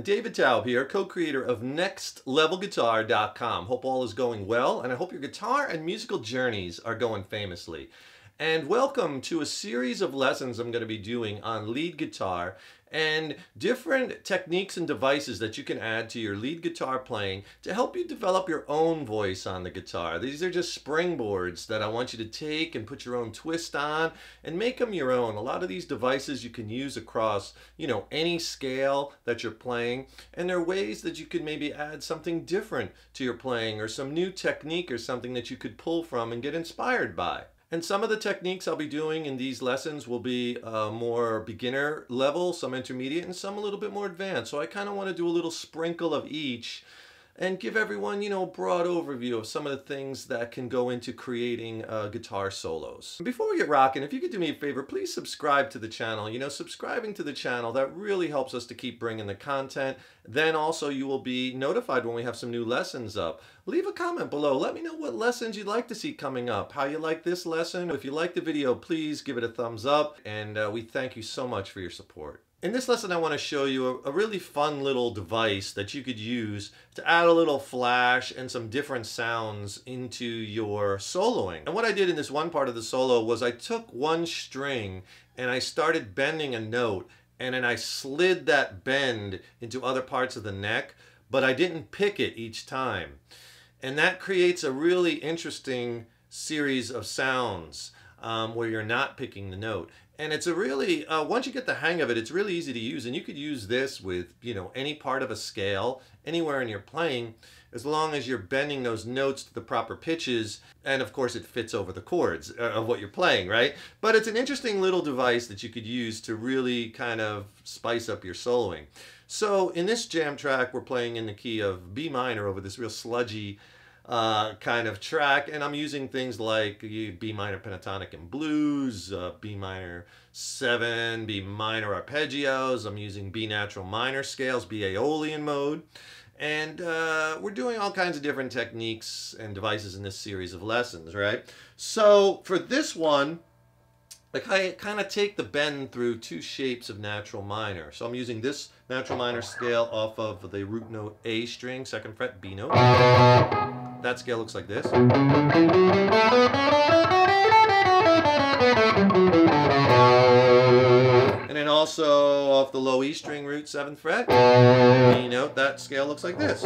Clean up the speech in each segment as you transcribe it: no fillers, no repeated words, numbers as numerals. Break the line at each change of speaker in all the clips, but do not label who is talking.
David Taub here, co-creator of NextLevelGuitar.com. Hope all is going well, and I hope your guitar and musical journeys are going famously. And welcome to a series of lessons I'm going to be doing on lead guitar and different techniques and devices that you can add to your lead guitar playing to help you develop your own voice on the guitar. These are just springboards that I want you to take and put your own twist on and make them your own. A lot of these devices you can use across, any scale that you're playing, and there are ways that you could maybe add something different to your playing or some new technique or something that you could pull from and get inspired by. And some of the techniques I'll be doing in these lessons will be more beginner level, some intermediate, and some a little bit more advanced. So I kind of want to do a little sprinkle of each and give everyone, a broad overview of some of the things that can go into creating guitar solos. Before we get rocking, if you could do me a favor, please subscribe to the channel. Subscribing to the channel, that really helps us to keep bringing the content. Then also you will be notified when we have some new lessons up. Leave a comment below. Let me know what lessons you'd like to see coming up, how you like this lesson. If you like the video, please give it a thumbs up, and we thank you so much for your support. In this lesson, I want to show you a really fun little device that you could use to add a little flash and some different sounds into your soloing. And what I did in this one part of the solo was I took one string and I started bending a note, and then I slid that bend into other parts of the neck, but I didn't pick it each time. And that creates a really interesting series of sounds where you're not picking the note. And it's a really, once you get the hang of it, it's really easy to use. And you could use this with, any part of a scale, anywhere in your playing, as long as you're bending those notes to the proper pitches. And of course, it fits over the chords of what you're playing, right? But it's an interesting little device that you could use to really kind of spice up your soloing. So in this jam track, we're playing in the key of B minor over this real sludgy kind of track, and I'm using things like B minor pentatonic and blues, B minor 7, B minor arpeggios. I'm using B natural minor scales, B Aeolian mode, and we're doing all kinds of different techniques and devices in this series of lessons, right? So for this one, I kind of take the bend through two shapes of natural minor. So I'm using this natural minor scale off of the root note A string, 2nd fret, B note. That scale looks like this. And then also off the low E string root, 7th fret, B note, that scale looks like this.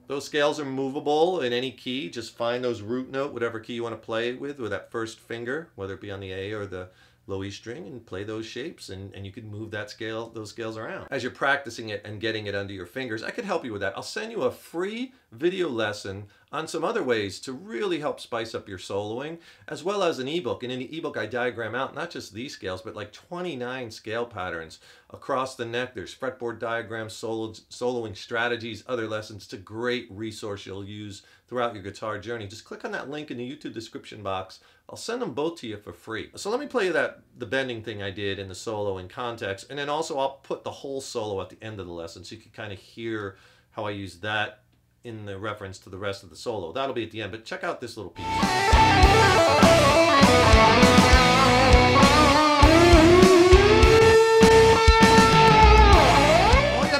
Those scales are movable in any key. Just find those root note, whatever key you want to play with that first finger, whether it be on the A or the low E string, and play those shapes, and you can move those scales around. As you're practicing it and getting it under your fingers, I could help you with that. I'll send you a free video lesson on some other ways to really help spice up your soloing, as well as an ebook. And in the ebook, I diagram out not just these scales, but like 29 scale patterns across the neck. There's fretboard diagrams, soloing strategies, other lessons. It's a great resource you'll use throughout your guitar journey. Just click on that link in the YouTube description box. I'll send them both to you for free. So let me play you the bending thing I did in the solo in context, and then also I'll put the whole solo at the end of the lesson so you can kind of hear how I use that in the reference to the rest of the solo. That'll be at the end, but check out this little piece.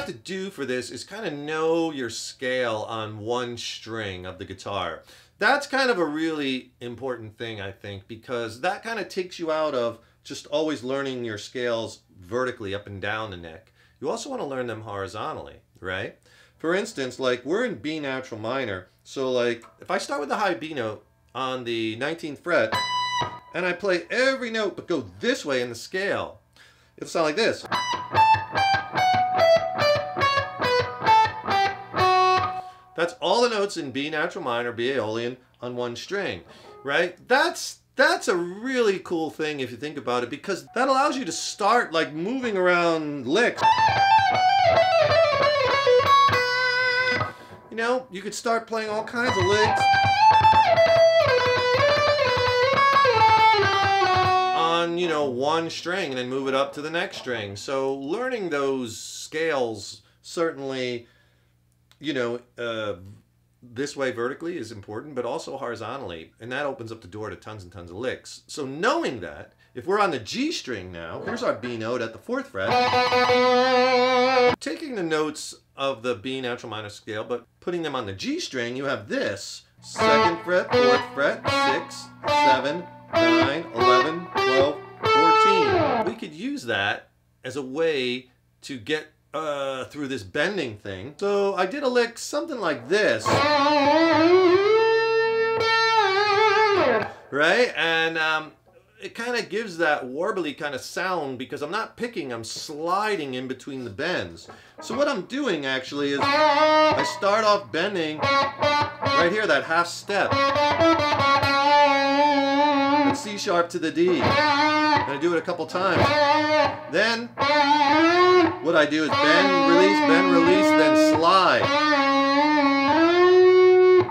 To do for this is kind of know your scale on one string of the guitar. That's kind of a really important thing, I think, because that kind of takes you out of just always learning your scales vertically up and down the neck. You also want to learn them horizontally, right? For instance, like we're in B natural minor, so like if I start with the high B note on the 19th fret and I play every note but go this way in the scale, it'll sound like this. That's all the notes in B natural minor, B Aeolian on one string, right? That's That's a really cool thing if you think about it, because that allows you to start like moving around licks. You know, you could start playing all kinds of licks on, you know, one string and then move it up to the next string. So learning those scales certainly, you know, this way vertically is important, but also horizontally, and that opens up the door to tons and tons of licks. So knowing that, if we're on the G string now, here's our B note at the 4th fret. Taking the notes of the B natural minor scale, but putting them on the G string, you have this 2nd fret, 4th fret, 6, 7, 9, 11, 12, 14. We could use that as a way to get through this bending thing. So I did a lick something like this, right? And it kind of gives that warbly kind of sound because I'm not picking, I'm sliding in between the bends. So what I'm doing actually is I start off bending right here, that half step. That's C sharp to the D. And I do it a couple times. Then what I do is bend, release, then slide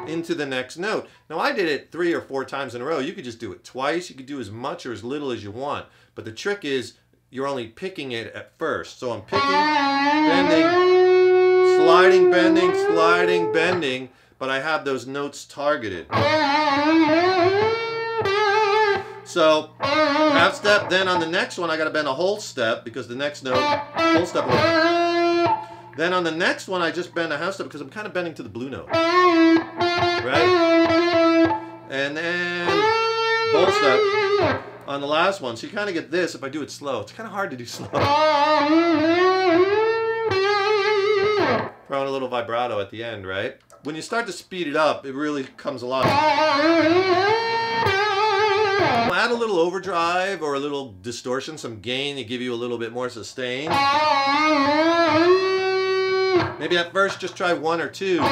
into the next note. Now I did it 3 or 4 times in a row. You could just do it twice. You could do as much or as little as you want. But the trick is you're only picking it at first. So I'm picking, bending, sliding, bending, but I have those notes targeted. So half step, then on the next one I got to bend a whole step because the next note, whole step. Then on the next one I just bend a half step because I'm kind of bending to the blue note. Right? And then whole step on the last one. So you kind of get this if I do it slow. It's kind of hard to do slow. Throwing a little vibrato at the end, right? When you start to speed it up, it really comes alive. Add a little overdrive or a little distortion, some gain to give you a little bit more sustain. Maybe at first just try 1 or 2. Then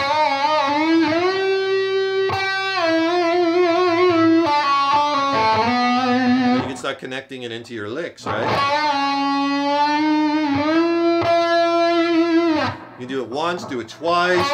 you can start connecting it into your licks, right? You do it once, do it twice.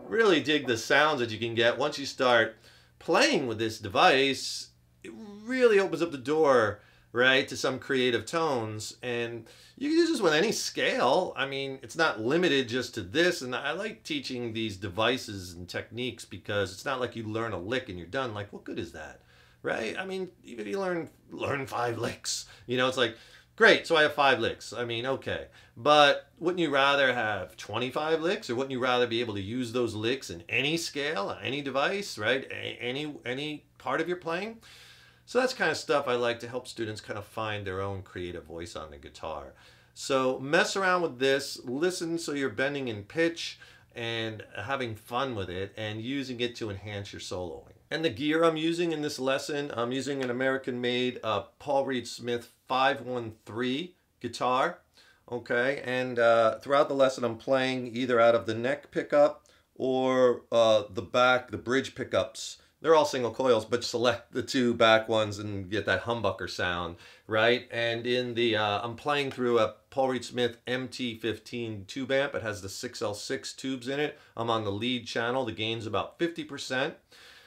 Really dig the sounds that you can get once you start playing with this device. It really opens up the door, right, to some creative tones, and you can use this with any scale. I mean, it's not limited just to this, and I like teaching these devices and techniques because it's not like you learn a lick and you're done. Like, what good is that, right? I mean, even if you learn 5 licks, you know, it's like, great, so I have 5 licks. I mean, okay. But wouldn't you rather have 25 licks, or wouldn't you rather be able to use those licks in any scale, on any device, right? Any part of your playing? So that's kind of stuff I like to help students kind of find their own creative voice on the guitar. So mess around with this, listen so you're bending in pitch and having fun with it and using it to enhance your soloing. And the gear I'm using in this lesson, I'm using an American-made Paul Reed Smith 513 guitar, okay? And throughout the lesson I'm playing either out of the neck pickup or the bridge pickups. They're all single coils, but select the 2 back ones and get that humbucker sound, right? And in the, I'm playing through a Paul Reed Smith MT15 tube amp. It has the 6L6 tubes in it. I'm on the lead channel. The gain's about 50%.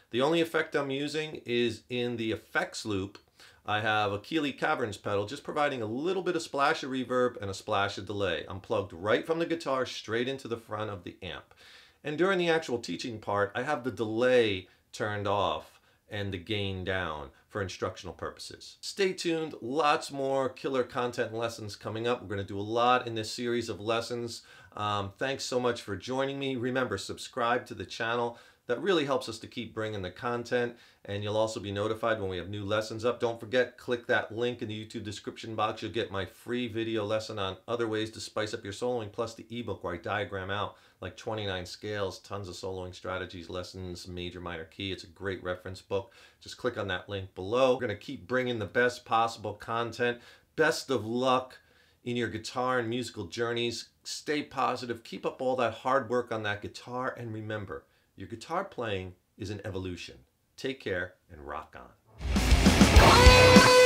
The only effect I'm using is in the effects loop. I have a Keeley Caverns pedal, just providing a little bit of splash of reverb and a splash of delay. I'm plugged right from the guitar straight into the front of the amp. And during the actual teaching part, I have the delay turned off and the gain down for instructional purposes. Stay tuned, lots more killer content lessons coming up. We're going to do a lot in this series of lessons. Thanks so much for joining me. Remember, subscribe to the channel. That really helps us to keep bringing the content, and you'll also be notified when we have new lessons up. Don't forget, click that link in the YouTube description box. You'll get my free video lesson on other ways to spice up your soloing, plus the ebook where I diagram out like 29 scales, tons of soloing strategies, lessons, major, minor key. It's a great reference book. Just click on that link below. We're going to keep bringing the best possible content. Best of luck in your guitar and musical journeys. Stay positive. Keep up all that hard work on that guitar, and remember, Your guitar playing is an evolution. Take care and rock on.